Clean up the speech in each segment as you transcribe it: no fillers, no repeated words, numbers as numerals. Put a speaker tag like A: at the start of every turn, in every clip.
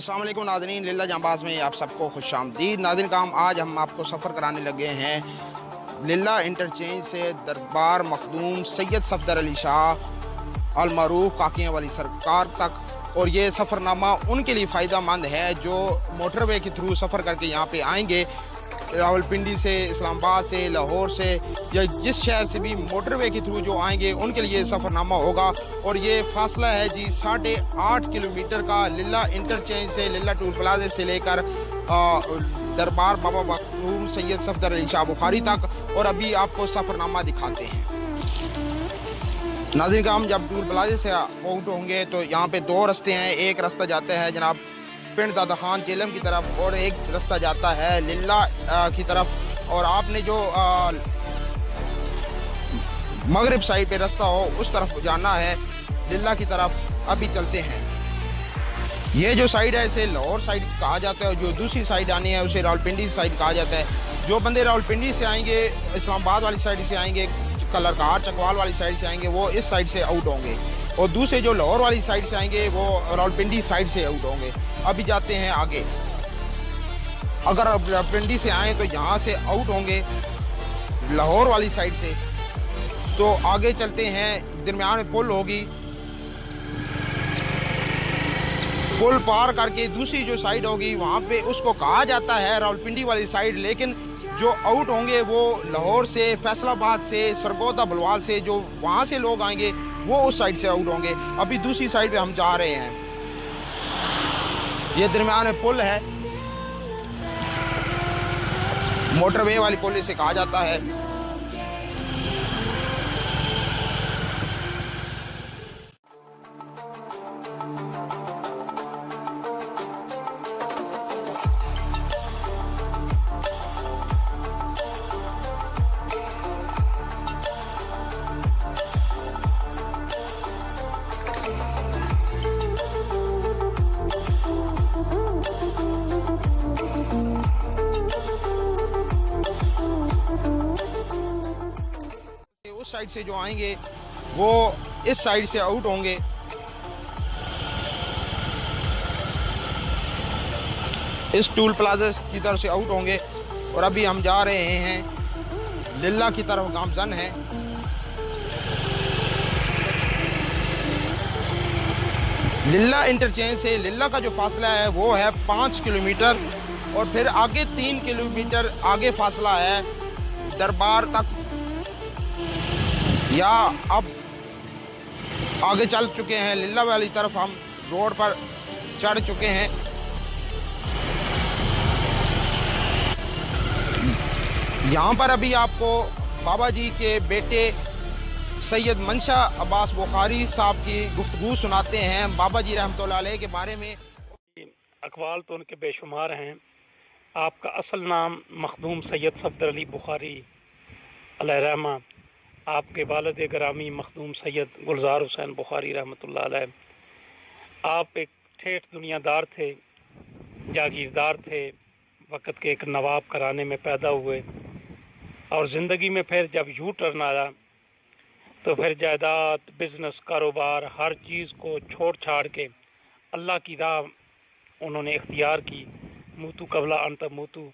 A: अस्सलाम वालेकुम नाज़रीन, लीला जांबाज में आप सबको खुशामदीद। नाज़रीन काम आज हम आपको सफ़र कराने लगे हैं लीला इंटरचेंज से दरबार मखदूम सैयद सफदर अली शाह अल मरूफ काकियाँ वाली सरकार तक। और ये सफ़रनामा उनके लिए फ़ायदा मंद है जो मोटरवे के थ्रू सफ़र करके यहाँ पे आएंगे। रावलपिंडी से, इस्लामाबाद से, लाहौर से या जिस शहर से भी मोटरवे के थ्रू जो आएंगे उनके लिए सफ़रनामा होगा। और ये फासला है जी 8.5 किलोमीटर का लीला इंटरचेंज से, लीला टूल प्लाजा से लेकर दरबार बाबा मखदूम सैयद सफदर अली शाह बुखारी तक। और अभी आपको सफ़रनामा दिखाते हैं। नाज़रीन का हम जब टूल प्लाजा से आउट होंगे तो यहाँ पे दो रास्ते हैं। एक रास्ता जाता है जनाब पिंड दादा खान जेलम की तरफ और एक रास्ता जाता है लीला की तरफ। और आपने जो मगरिब साइड पे रास्ता हो उस तरफ जाना है लीला की तरफ। अभी चलते हैं। ये जो साइड है इसे लाहौर साइड कहा जाता है, जो दूसरी साइड आनी है उसे रावलपिंडी साइड कहा जाता है। जो बंदे रावलपिंडी से आएंगे, इस्लामाबाद वाली साइड से आएंगे, कलरकाट चकवाल वाली साइड से आएंगे, वो इस साइड से आउट होंगे। और दूसरे जो लाहौर वाली साइड से आएंगे वो रावलपिंडी साइड से आउट होंगे। अभी जाते हैं आगे। अगर आप रावलपिंडी से आए तो यहाँ से आउट होंगे लाहौर वाली साइड से। तो आगे चलते हैं, दरमियान में पुल होगी, पुल पार करके दूसरी जो साइड होगी वहाँ पे उसको कहा जाता है रावलपिंडी वाली साइड। लेकिन जो आउट होंगे वो लाहौर से, फैसलाबाद से, सरगोदा बलवाल से, जो वहाँ से लोग आएंगे वो उस साइड से आउट होंगे। अभी दूसरी साइड पे हम जा रहे हैं। ये दरमियान में पुल है, मोटरवे वाली पुल इसे कहा जाता है। साइड से जो आएंगे वो इस साइड से आउट होंगे। इस टूल प्लाजा की तरफ से आउट होंगे। और अभी हम जा रहे हैं लीला की तरफ, गामजन है। लीला इंटरचेंज से लीला का जो फासला है वो है 5 किलोमीटर। और फिर आगे 3 किलोमीटर आगे फासला है दरबार तक। या अब आगे चल चुके हैं लीला वाली तरफ, हम रोड पर चढ़ चुके हैं। यहाँ पर अभी आपको बाबा जी के बेटे सैयद मंशा अब्बास बुखारी साहब की गुफ्तगू सुनाते हैं बाबा जी रहमतुल्लाह अलैह के बारे में।
B: अकवाल तो उनके बेशुमार हैं। आपका असल नाम मखदूम सैयद सफदर अली बुखारी अलैहिर्रहमा, आपके वालिद ग्रामी मखदूम सैयद गुलजार हुसैन बुखारी रहमतुल्लाह अलैह। आप एक ठेठ दुनियादार थे, जागीरदार थे, वक़्त के एक नवाब घराने में पैदा हुए। और ज़िंदगी में फिर जब यू टर्न आया तो फिर जायदाद, बिज़नेस, कारोबार, हर चीज़ को छोड़ छाड़ के अल्लाह की राह उन्होंने इख्तियार की। मूतू कबला अंत मूतू,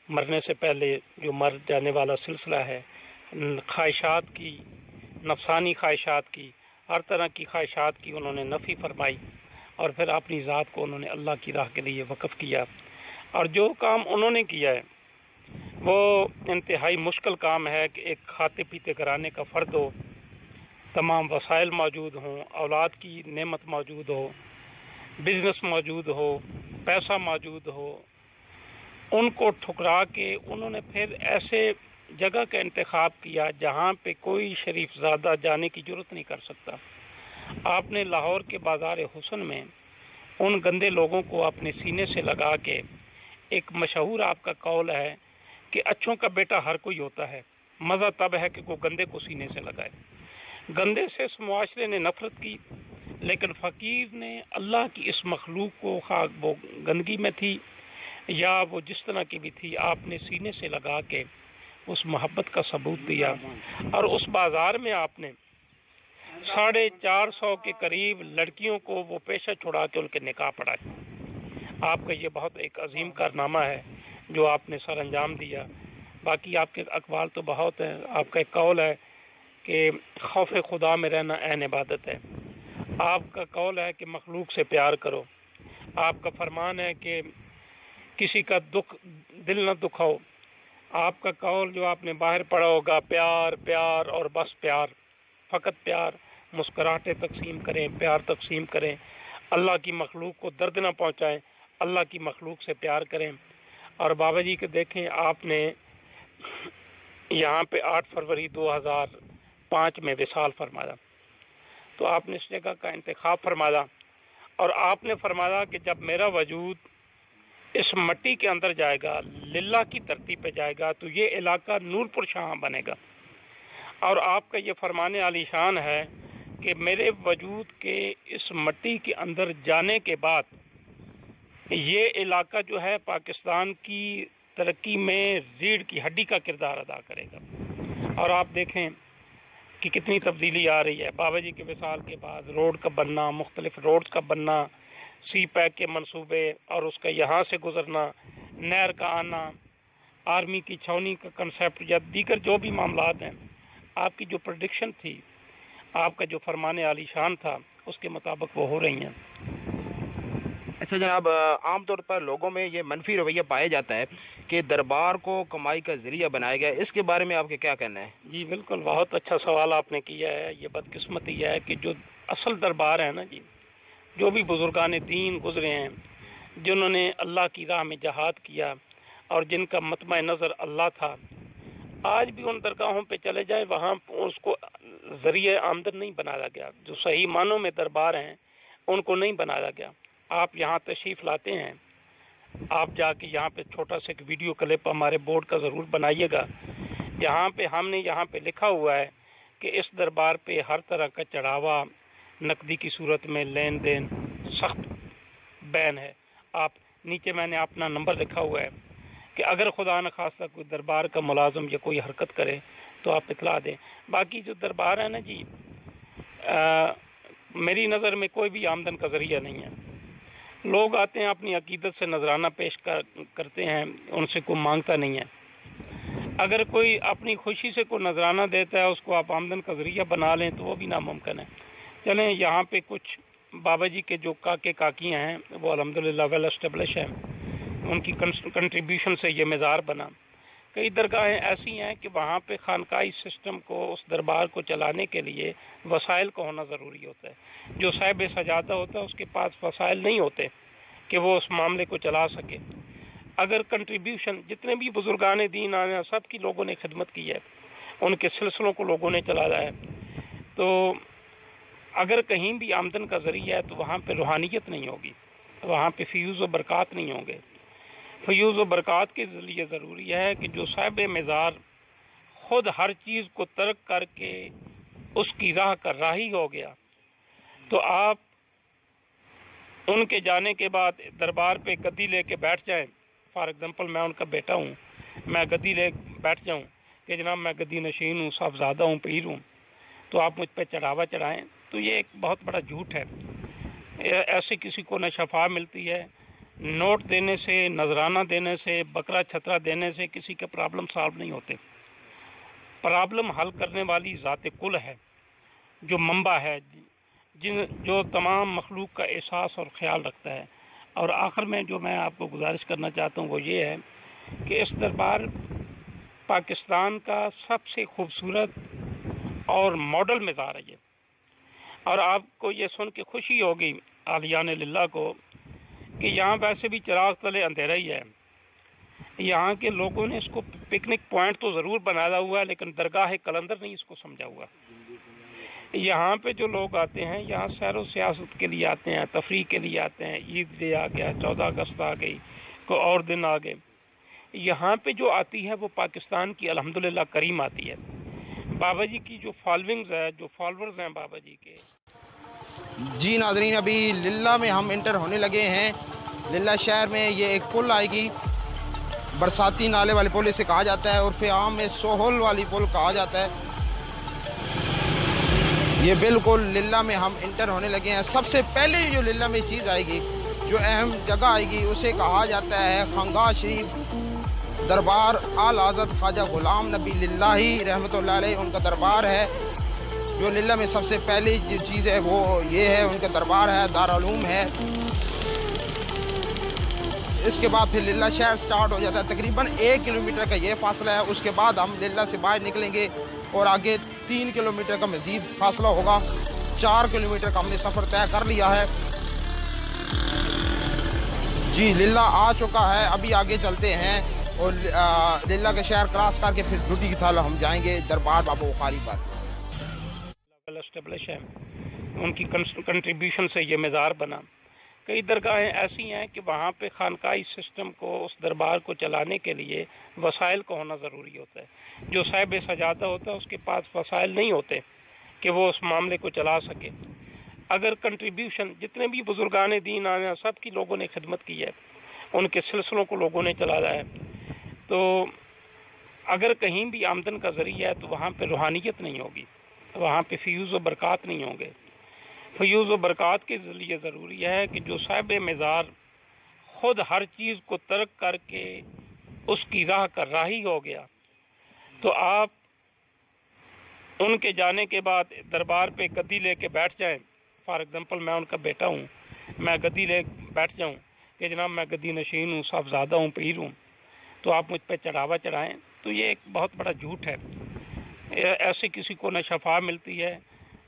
B: मरने से पहले जो मर जाने वाला सिलसिला है, ख्वाहिशात की, नफसानी ख्वाहिशात की, हर तरह की ख्वाहिशात की उन्होंने नफ़ी फरमाई। और फिर अपनी ज़ात को उन्होंने अल्लाह की राह के लिए वक़फ़ किया। और जो काम उन्होंने किया है वो इंतहाई मुश्किल काम है कि एक खाते पीते घराने का फ़र्द हो, तमाम वसाइल मौजूद हों, औलाद की नेमत मौजूद हो, बिज़नेस मौजूद हो, पैसा मौजूद हो, उनको ठुकरा के उन्होंने फिर ऐसे जगह का इंतखाब किया जहाँ पे कोई शरीफ ज़ादा जाने की ज़रूरत नहीं कर सकता। आपने लाहौर के बाज़ार हुस्न में उन गंदे लोगों को अपने सीने से लगा के, एक मशहूर आपका कौल है कि अच्छों का बेटा हर कोई होता है, मज़ा तब है कि कोई गंदे को सीने से लगाए। गंदे से इस मुआशरे ने नफ़रत की, लेकिन फ़कीर ने अल्लाह की इस मखलूक को, खा वो गंदगी में थी या वो जिस तरह की भी थी, आपने सीने से लगा के उस मोहब्बत का सबूत दिया। और उस बाज़ार में आपने 450 के करीब लड़कियों को वो पेशा छुड़ा के उनके निकाह पढ़ाए। آپ کا یہ بہت ایک عظیم کارنامہ ہے جو آپ نے سر انجام دیا۔ باقی آپ کے اقوال تو بہت ہیں۔ آپ کا ایک قول ہے کہ خوف خدا میں رہنا عین عبادت ہے۔ آپ کا قول ہے کہ مخلوق سے پیار کرو۔ آپ کا فرمان ہے کہ کسی کا دل نہ دکھاؤ۔ آپ کا قول جو آپ نے باہر پڑھا ہوگا، پیار پیار اور بس پیار، فقط پیار، مسکراہٹیں تقسیم کریں، پیار تقسیم کریں، اللہ کی مخلوق کو درد نہ پہنچائیں، اللہ کی مخلوق سے پیار کریں۔ اور بابا جی کے دیکھیں، آپ نے یہاں پہ 8 فروری 2005 میں وصال فرمایا، تو آپ نے اس جگہ کا انتخاب فرمایا اور آپ نے فرمایا کہ جب میرا وجود اس مٹی کے اندر جائے گا، للہ کی دھرتی پہ جائے گا، تو یہ علاقہ نور پر شاہ بنے گا۔ اور آپ کا یہ فرمان عالی شان ہے کہ میرے وجود کے اس مٹی کے اندر جانے کے بعد یہ علاقہ جو ہے پاکستان کی ترقی میں ریڑھ کی ہڈی کا کردار ادا کرے گا۔ اور آپ دیکھیں کہ کتنی تبدیلی آ رہی ہے بابا جی کے وصال کے بعد۔ روڈ کا بننا، مختلف روڈز کا بننا، سی پیک کے منصوبے اور اس کا یہاں سے گزرنا، نہر کا آنا، آرمی کی چھاونی کا کنسیپٹ یا دیگر جو بھی معاملات ہیں، آپ کی جو پریڈکشن تھی، آپ کا جو فرمان عالی شان تھا، اس کے مطابق وہ ہو رہی ہیں۔
A: اچھا جناب، عام طور پر لوگوں میں یہ منفی رویہ پایا جاتا ہے کہ دربار کو کمائی کا ذریعہ بنایا گیا، اس کے بارے میں آپ کے کیا کہنا ہے؟
B: جی بالکل، بہت اچھا سوال آپ نے کیا ہے۔ یہ بدقسمتی ہے کہ جو اصل دربار ہے نا جی، جو بھی بزرگان دین گزرے ہیں، جنہوں نے اللہ کی راہ میں جہاد کیا اور جن کا مطمع نظر اللہ تھا، آج بھی ان درگاہوں پہ چلے جائیں، وہاں اس کو ذریعہ آمدن نہیں بنایا گیا۔ جو صحیح معنوں میں دربار ہیں ان کو نہیں بنایا گیا۔ آپ یہاں تشریف لاتے ہیں، آپ جا کے یہاں پہ چھوٹا سا ایک ویڈیو کلپ ہمارے بورڈ کا ضرور بنائیے گا، جہاں پہ ہم نے یہاں پہ لکھا ہوا ہے کہ اس دربار پہ ہر طرح کا چڑھاوا نقدی کی صورت میں لین دین سخت بین ہے۔ آپ نیچے میں نے اپنا نمبر لکھا ہوا ہے کہ اگر خدا نخواستہ کوئی دربار کا ملازم یا کوئی حرکت کرے تو آپ اطلاع دیں۔ باقی جو دربار ہے نا جی، میری نظر میں کوئی بھی آمدن کا ذریعہ نہیں ہے۔ لوگ آتے ہیں اپنی عقیدت سے نذرانہ پیش کرتے ہیں، ان سے کوئی مانگتا نہیں ہے۔ اگر کوئی اپنی خوشی سے کوئی نذرانہ دیتا ہے، اس کو آپ آمدن کا ذریعہ بنا لیں تو وہ بھی ناممکن ہے۔ چلیں، یہاں پہ کچھ بابا جی کے جو کاکے کاکیاں ہیں وہ الحمدللہ ویل اسٹیبلش ہیں، ان کی کنٹریبیوشن سے یہ مزار بنا۔ کئی درگاہیں ایسی ہیں کہ وہاں پہ خانقاہی سسٹم کو، اس دربار کو چلانے کے لیے وسائل کا ہونا ضروری ہوتا ہے۔ جو صاحب سجادہ ہوتا ہے اس کے پاس وسائل نہیں ہوتے کہ وہ اس معاملے کو چلا سکے۔ اگر کنٹریبیوشن، جتنے بھی بزرگان دین آئے ہیں، سب کی لوگوں نے خدمت کی ہے، ان کے سلسلوں کو لوگوں نے چلایا ہے، تو اگر کہیں بھی آمدن کا ذریعہ ہے تو وہاں پہ روحانیت نہیں ہوگی، وہاں پہ فیوز و برکات نہیں ہوں گے۔ فیوز و برکات کے ذریعے ضروری ہے کہ جو صاحب مزار خود ہر چیز کو ترک کر کے اس کی راہ کا راہی ہو گیا، تو آپ ان کے جانے کے بعد دربار پہ گدی لے کے بیٹھ جائیں۔ فار ایگزامپل میں ان کا بیٹا ہوں، میں گدی لے بیٹھ جاؤں کہ جناب میں گدی نشین ہوں، صاحبزادہ ہوں، پیر ہوں، تو آپ مجھ پہ چڑھاوا چڑھائیں، تو یہ ایک بہت بڑا جھوٹ ہے۔ ایسے کسی کو نہ شفا ملتی ہے، نوٹ دینے سے، نذرانہ دینے سے، بکرا چھترا دینے سے کسی کے پرابلم سالو نہیں ہوتے۔ پرابلم حل کرنے والی ذات کل ہے، جو منبع ہے، جو تمام مخلوق کا احساس اور خیال رکھتا ہے۔ اور آخر میں جو میں آپ کو گزارش کرنا چاہتا ہوں وہ یہ ہے کہ اس دربار پاکستان کا سب سے خوبصورت اور ماڈل مزار ہے یہ۔ اور آپ کو یہ سن کے خوشی ہوگی عالیان للہ کو کہ یہاں ویسے بھی چراغ تلے اندھیرا ہی ہے۔ یہاں کے لوگوں نے اس کو پکنک پوائنٹ تو ضرور بنایا ہوا ہے، لیکن درگاہ قلندر نہیں اس کو سمجھا ہوا۔ یہاں پہ جو لوگ آتے ہیں، یہاں سیر و سیاست کے لیے آتے ہیں، تفریح کے لیے آتے ہیں، عید ڈے آ گیا، 14 اگست آ گئی، کوئی اور دن آ گئے، یہاں پہ جو آتی ہے وہ پاکستان کی الحمدللہ کریم آتی ہے۔ بابا جی کی جو فالوئنگز ہے، جو فالورز ہیں بابا جی کے۔
A: جی ناظرین، ابھی للہ میں ہم انٹر ہونے لگے ہیں۔ للہ شہر میں یہ ایک پل آئے گی، برساتی نالے والے پل اسے کہا جاتا ہے، عرف عام میں سوہل والی پل کہا جاتا ہے۔ یہ بالکل للہ میں ہم انٹر ہونے لگے ہیں۔ سب سے پہلے جو للہ میں چیز آئے گی जो अहम जगह आएगी उसे कहा जाता है खंगा शरीफ दरबार आल हज़रत ख्वाजा गुलाम नबी लिल्लाही रहमतुल्लाह अलैह उनका दरबार है। जो लिल्ला में सबसे पहली जो चीज़ है वो ये है, उनका दरबार है, दारुल उलूम है। इसके बाद फिर लिल्ला शहर स्टार्ट हो जाता है। तकरीबन 1 किलोमीटर का ये फासला है। उसके बाद हम लिल्ला से बाहर निकलेंगे और आगे 3 किलोमीटर का मज़ीद फासला होगा। 4 किलोमीटर का हमने सफ़र तय कर लिया है। जी लिल्ला आ चुका है, अभी आगे चलते हैं और लिल्ला के शहर क्रॉस करके फिर ड्यूटी की थाल हम जाएंगे दरबार बाबा बुखारी पर।
B: एस्टेब्लिश है, उनकी कंट्रीब्यूशन से ये मज़ार बना। कई दरगाहें ऐसी हैं कि वहाँ पे खानकाई सिस्टम को, उस दरबार को चलाने के लिए वसाइल का होना ज़रूरी होता है। जो साहिब सजादा होता है उसके पास वसाइल नहीं होते कि वो उस मामले को चला सके। अगर कंट्रीब्यूशन, जितने भी बुजुर्गान दीन आए हैं सब की लोगों ने खिदमत की है, उनके सिलसिलों को लोगों ने चलाया है, तो अगर कहीं भी आमदन का ज़रिया है तो वहाँ पे रूहानियत नहीं होगी, वहाँ पे फ्यूज़ व बरक़ात नहीं होंगे। फ्यूज़ व बरक़ात के लिए ज़रूरी है कि जो साहिब मज़ार ख़ुद हर चीज़ को तर्क करके उसकी राह का राही हो गया, तो आप उनके जाने के बाद दरबार पे गद्दी लेके बैठ जाएं। फॉर एग्ज़ाम्पल मैं उनका बेटा हूँ, मैं गद्दी ले बैठ जाऊँ कि जनाब मैं गद्दी नशीन हूँ, साहबज़ादा हूँ, पीर हूँ, तो आप मुझ पर चढ़ावा चढ़ाएँ, तो ये एक बहुत बड़ा झूठ है। ऐसे किसी को न शफा मिलती है।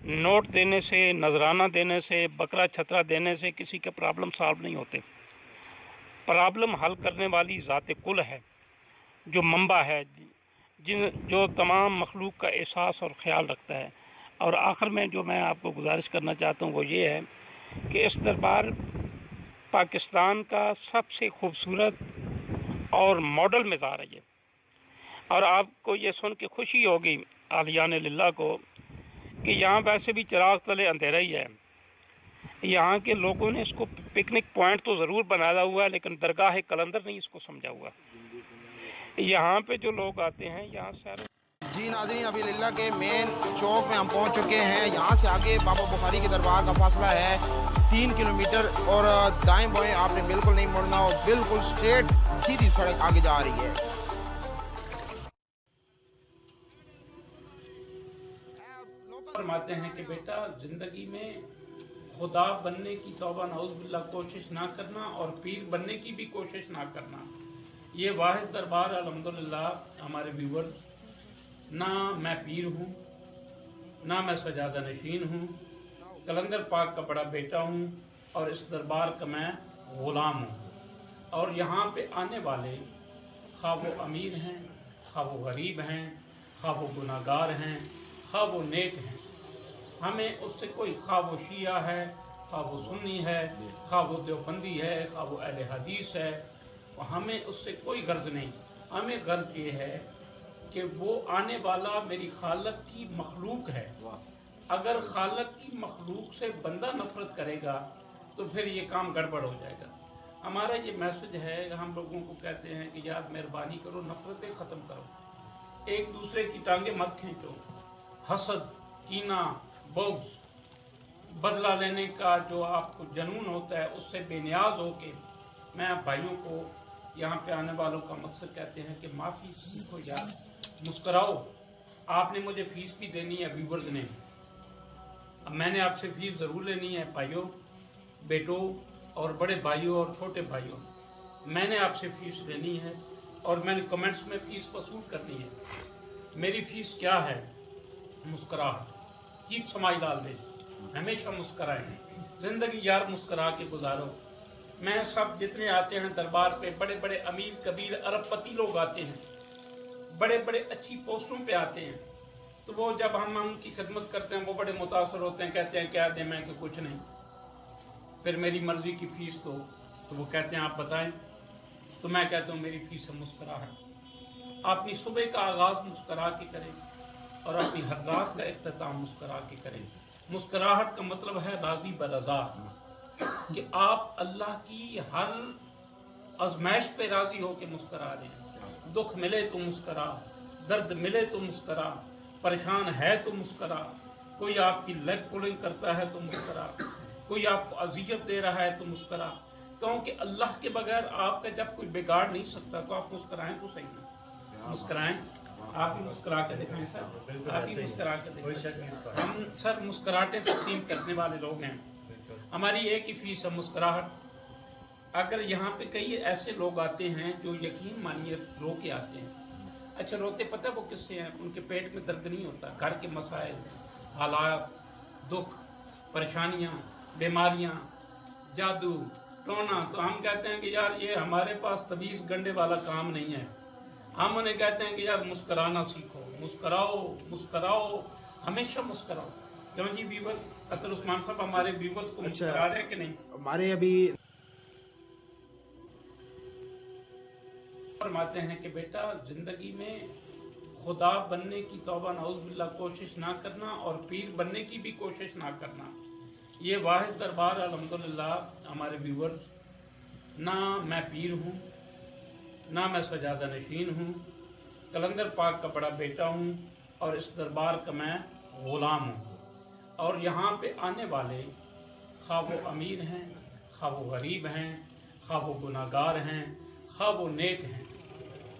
B: नोट देने से, नजराना देने से, बकरा छतरा देने से किसी के प्रॉब्लम सॉल्व नहीं होते। प्रॉब्लम हल करने वाली ज़ात कुल है, जो मंबा है, जो तमाम मखलूक का एहसास और ख़्याल रखता है। और आखिर में जो मैं आपको गुजारिश करना चाहता हूँ वो ये है कि इस दरबार पाकिस्तान का सबसे खूबसूरत और मॉडल मज़ार है ये। और आपको ये सुन के खुशी होगी आलियान लिल्लाह को कि यहाँ वैसे भी चिराग तले अंधेरा ही है। यहाँ के लोगों ने इसको पिकनिक पॉइंट तो ज़रूर बनाया हुआ है, लेकिन दरगाह कलंदर नहीं इसको समझा हुआ। यहाँ पे जो लोग आते हैं यहाँ सैर।
A: जी नाज़रीन, अभी लिल्ला के मेन चौक में हम पहुँच चुके हैं। यहाँ से आगे बाबा बुखारी के दरबार का फासला है 3 किलोमीटर और दाएं बाएं आपने बिल्कुल नहीं मुड़ना और बिल्कुल स्ट्रेट सीधी सड़क आगे जा रही है।
B: फरमाते हैं कि बेटा ज़िंदगी में खुदा बनने की तौबा नऊज़ बिल्लाह कोशिश ना करना और पीर बनने की भी कोशिश ना करना। ये वाहिद दरबार अल्हम्दुलिल्लाह हमारे व्यूवर्स, ना मैं पीर हूँ, ना मैं सजादा नशीन हूँ, कलंदर पाक का बड़ा बेटा हूँ और इस दरबार का मैं ग़ुलाम हूँ। और यहाँ पे आने वाले खा वो अमीर हैं, खा वो गरीब हैं, खा वो गुनाहगार हैं, खा वो नेक हैं, हमें उससे कोई खा वो शिया है, खा वो सुन्नी है, खा वो देवबंदी है, खा वो अहले हदीस है, हमें उससे कोई गर्ज नहीं। हमें गर्ज ये है कि वो आने वाला मेरी खालक की मखलूक है। अगर खालक की मखलूक से बंदा नफरत करेगा तो फिर ये काम गड़बड़ हो जाएगा। हमारा ये मैसेज है, हम लोगों को कहते हैं कि यार मेहरबानी करो, नफरतें ख़त्म करो, एक दूसरे की टांगे मत खींचो। हसद, कीना, बुग़्ज़, बदला लेने का जो आपको जनून होता है उससे बेनियाज होके मैं भाइयों को, यहाँ पे आने वालों का मकसद कहते हैं कि माफ़ी सीखो यार, मुस्कराओ। आपने मुझे फ़ीस भी देनी है व्यूवर्स ने, अब मैंने आपसे फ़ीस ज़रूर लेनी है भाइयों, बेटों और बड़े भाइयों और छोटे भाइयों, मैंने आपसे फ़ीस लेनी है और मैंने कमेंट्स में फ़ीस वसूल करनी है। मेरी फ़ीस क्या है? मुस्कराहट। कीप स्माइल ऑलवेज, हमेशा मुस्कराएं। ज़िंदगी यार मुस्करा के गुजारो। मैं सब जितने आते हैं दरबार पे, बड़े बड़े अमीर कबीर अरबपति लोग आते हैं, बड़े बड़े अच्छी पोस्टों पे आते हैं, तो वो जब हम उनकी खिदमत करते हैं वो बड़े मुतासर होते हैं, कहते हैं क्या दें, मैं कि कुछ नहीं, फिर मेरी मर्जी की फ़ीस दो, तो वो कहते हैं आप बताएं, तो मैं कहता हूँ मेरी फ़ीस है मुस्कराहट। अपनी सुबह का आगाज़ मुस्करा के करें और अपनी हर रात का इख्तिताम मुस्करा के करें। मुस्कराहट का मतलब है राज़ी बरज़ा, कि आप अल्लाह की हर आज़माइश पे राज़ी हो के मुस्करा रहे हैं। दुख मिले तो मुस्करा, दर्द मिले तो मुस्करा, परेशान है तो मुस्करा, कोई आपकी लेग पुलिंग करता है तो मुस्करा, कोई आपको अजियत दे रहा है तो मुस्करा, क्योंकि अल्लाह के बगैर आपका जब कोई बिगाड़ नहीं सकता तो आप मुस्कुराएं तो सही नहीं। मुस्कुराएं, आप ही मुस्कुरा के दिखाएं सर, आप ही मुस्कुरा के दिखाएं। हम सर मुस्कुराहटें तकसीम करने वाले लोग हैं, हमारी एक ही फीस है मुस्कुराहट। अगर यहाँ पे कई ऐसे लोग आते हैं जो यकीन मानिए रो के आते हैं, अच्छा रोते पता है वो किससे हैं? उनके पेट में दर्द नहीं होता, घर के मसाइल, हालात, दुख, परेशानियां, बीमारियां, जादू टोना। तो हम कहते हैं कि यार ये हमारे पास तबीज गंडे वाला काम नहीं है। हम उन्हें कहते हैं कि यार मुस्कुराना सीखो, मुस्कुराओ मुस्कुराओ, हमेशा मुस्कुराओ। क्यों जी व्यूवर अतर उस्मान साहब हमारे व्यूवर्स को मुस्कुरा रहे हैं कि नहीं?
A: हमारे अभी
B: फरमाते हैं कि बेटा जिंदगी में खुदा बनने की तौबा नाउज़ बिल्लाह कोशिश ना करना और पीर बनने की भी कोशिश ना करना। ये वाहिद दरबार अल्हम्दुलिल्लाह हमारे व्यूवर्स, ना मैं पीर हूँ, ना मैं सजादा नशीन हूँ, कलंदर पाक का बड़ा बेटा हूँ और इस दरबार का मैं गुलाम हूँ। और यहाँ पे आने वाले खा वो अमीर हैं, खा वो गरीब हैं, खा वो गुनाहगार हैं, खा वो नेक हैं,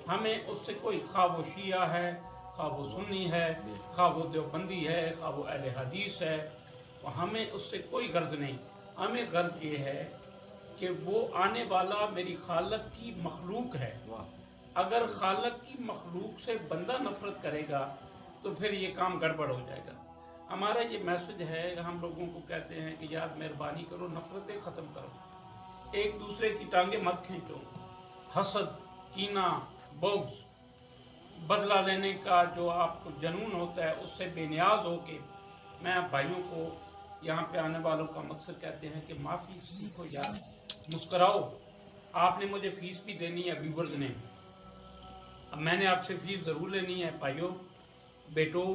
B: हमें उससे कोई खा वो शिया है, खा वो सुन्नी है, खा वो देवबंदी है, खा वो अहले हदीस है, हमें उससे कोई गर्ज नहीं। हमें गर्ज ये है कि वो आने वाला मेरी खालक की मखलूक है। अगर खालक की मखलूक से बंदा नफरत करेगा तो फिर ये काम गड़बड़ हो जाएगा। हमारा ये मैसेज है, हम लोगों को कहते हैं कि यार मेहरबानी करो, नफरतें ख़त्म करो, एक दूसरे की टांगे मत खींचो। हसद, कीना, बुग़्ज़, बदला लेने का जो आपको जनून होता है उससे बेनियाज होके मैं भाइयों को यहाँ पे आने वालों का मकसद कहते हैं कि माफ़ी सीखो यार, मुस्कुराओ। आपने मुझे फीस भी देनी है व्यूवर्स ने, अब मैंने आपसे फीस ज़रूर लेनी है भाइयों, बेटों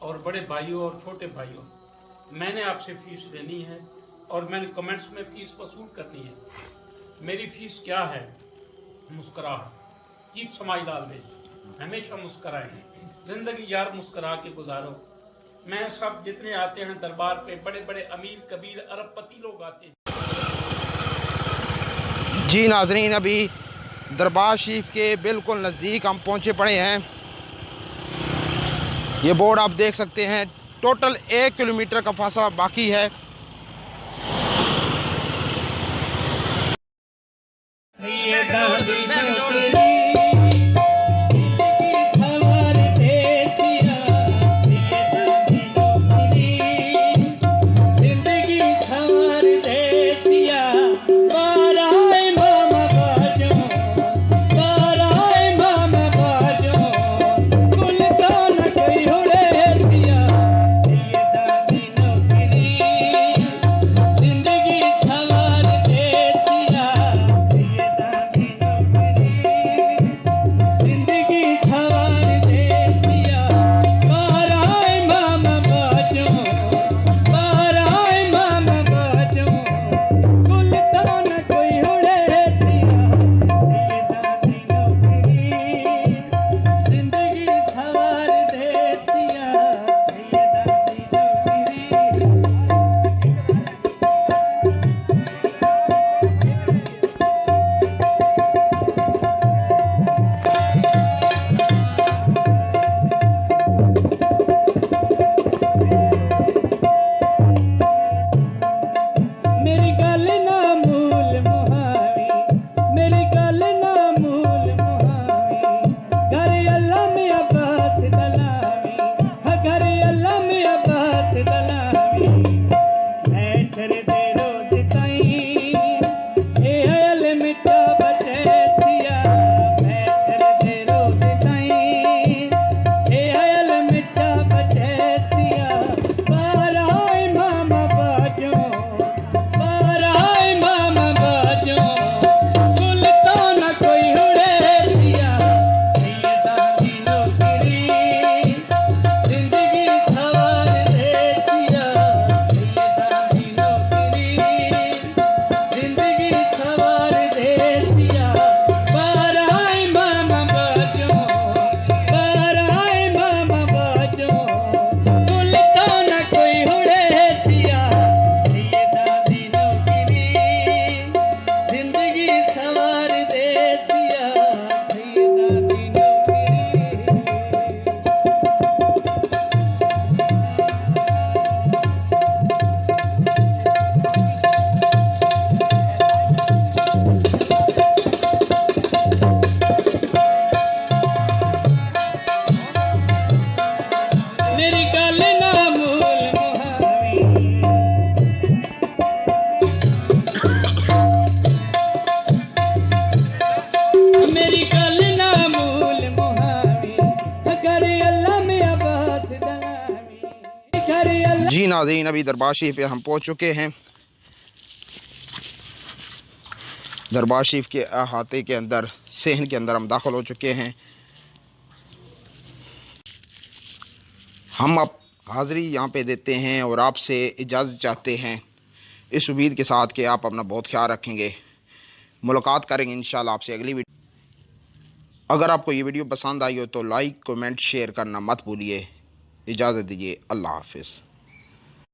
B: और बड़े भाइयों और छोटे भाइयों, मैंने आपसे फीस लेनी है और मैंने कमेंट्स में फीस वसूल करनी है। मेरी फीस क्या है? मुस्कुराहट। कीप स्माइल ऑलवेज, हमेशा मुस्कुराएं। जिंदगी यार मुस्कुरा के गुजारो। मैं सब जितने आते हैं दरबार पे, बड़े बड़े अमीर कबीर अरबपति लोग आते हैं।
A: जी नाजरीन, अभी दरबार शरीफ के बिल्कुल नज़दीक हम पहुंचे पड़े हैं। ये बोर्ड आप देख सकते हैं, टोटल 1 किलोमीटर का फासला बाकी है। जी नाज़रीन, अभी दरबार शरीफ पे हम पहुंच चुके हैं। दरबार शरीफ के अहाते के अंदर, सहन के अंदर हम दाखिल हो चुके हैं। हम अब हाज़री यहाँ पे देते हैं और आपसे इजाज़त चाहते हैं, इस उम्मीद के साथ कि आप अपना बहुत ख्याल रखेंगे। मुलाकात करेंगे इंशाल्लाह आपसे अगली वीडियो। अगर आपको ये वीडियो पसंद आई हो तो लाइक, कमेंट, शेयर करना मत भूलिए। इजाज़त दीजिए, अल्लाह हाफ़िज़।